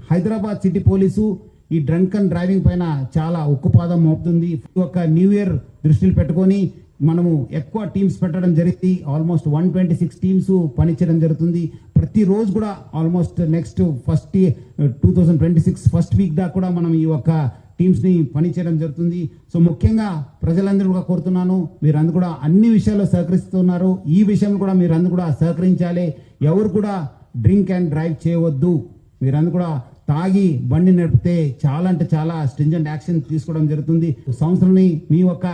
Hyderabad city police ఈ drunk and driving పైన చాలా ఉక్కుపాదం మోపుతుంది. ఒక న్యూ ఇయర్ దృష్టిలో పెట్టుకొని మనము ఎక్కువ టీమ్స్ పెట్టడం జరిగింది. ఆల్మోస్ట్ 126 టీమ్స్ పనిచేయడం జరుగుతుంది. ప్రతిరోజు కూడా ఆల్మోస్ట్ నెక్స్ట్ 2026 ఫస్ట్ వీక్ దాకా కూడా మనం ఈ యొక్క టీమ్స్ ని పనిచేయడం జరుగుతుంది. సో ముఖ్యంగా ప్రజలందరూ కూడా కోరుతున్నాను, మీరందరూ కూడా అన్ని విషయాల్లో సహకరిస్తున్నారు. ఈ విషయంలో కూడా మీరందరూ కూడా సహకరించాలి. ఎవరు కూడా డ్రింక్ అండ్ డ్రైవ్ చేయవద్దు. మీరందరూ కూడా తాగి బండి నడిపితే చాలా అంటే చాలా స్ట్రింజెంట్ యాక్షన్ తీసుకోవడం జరుగుతుంది. సంవత్సరాన్ని మీ యొక్క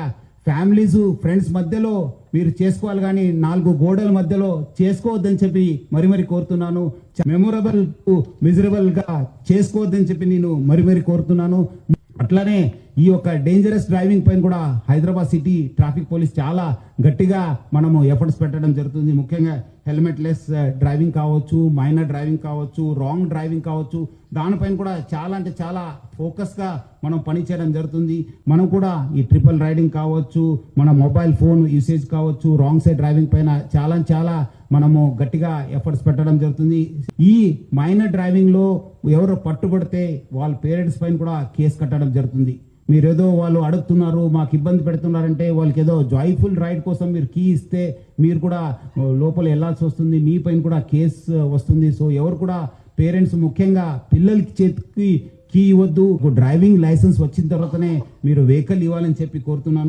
ఫ్యామిలీస్ ఫ్రెండ్స్ మధ్యలో మీరు చేసుకోవాలి, కానీ 4 గోడల మధ్యలో చేసుకోవద్దని చెప్పి మరి కోరుతున్నాను. మెమొరబుల్ మిజరబుల్ గా చేసుకోవద్దని చెప్పి నేను మరి కోరుతున్నాను. అట్లానే ఈ యొక్క డేంజరస్ డ్రైవింగ్ పైన కూడా హైదరాబాద్ సిటీ ట్రాఫిక్ పోలీస్ చాలా గట్టిగా మనము ఎఫర్ట్స్ పెట్టడం జరుగుతుంది. ముఖ్యంగా హెల్మెట్ లెస్ డ్రైవింగ్ కావచ్చు, మైనర్ డ్రైవింగ్ కావచ్చు, రాంగ్ డ్రైవింగ్ కావచ్చు, దానిపైన కూడా చాలా అంటే చాలా ఫోకస్ గా మనం పనిచేయడం జరుగుతుంది. మనం కూడా ఈ ట్రిపుల్ రైడింగ్ కావచ్చు, మన మొబైల్ ఫోన్ యూసేజ్ కావచ్చు, రాంగ్ సైడ్ డ్రైవింగ్ పైన చాలా మనము గట్టిగా ఎఫర్ట్స్ పెట్టడం జరుగుతుంది. ఈ మైనర్ డ్రైవింగ్ లో ఎవరు పట్టుబడితే వాళ్ళ పేరెంట్స్ పైన కూడా కేసు కట్టడం జరుగుతుంది. మీరేదో వాళ్ళు అడుగుతున్నారు, మాకు ఇబ్బంది పెడుతున్నారంటే వాళ్ళకి ఏదో జాయ్ఫుల్ రైడ్ కోసం మీరు కీ ఇస్తే మీరు కూడా లోపల వెళ్లాల్సి వస్తుంది, మీ పైన కూడా కేసు వస్తుంది. సో ఎవరు కూడా పేరెంట్స్ ముఖ్యంగా పిల్లలకి చేతికి కీ ఇవ్వద్దు. డ్రైవింగ్ లైసెన్స్ వచ్చిన తర్వాతనే మీరు వెహికల్ ఇవ్వాలని చెప్పి కోరుతున్నాను.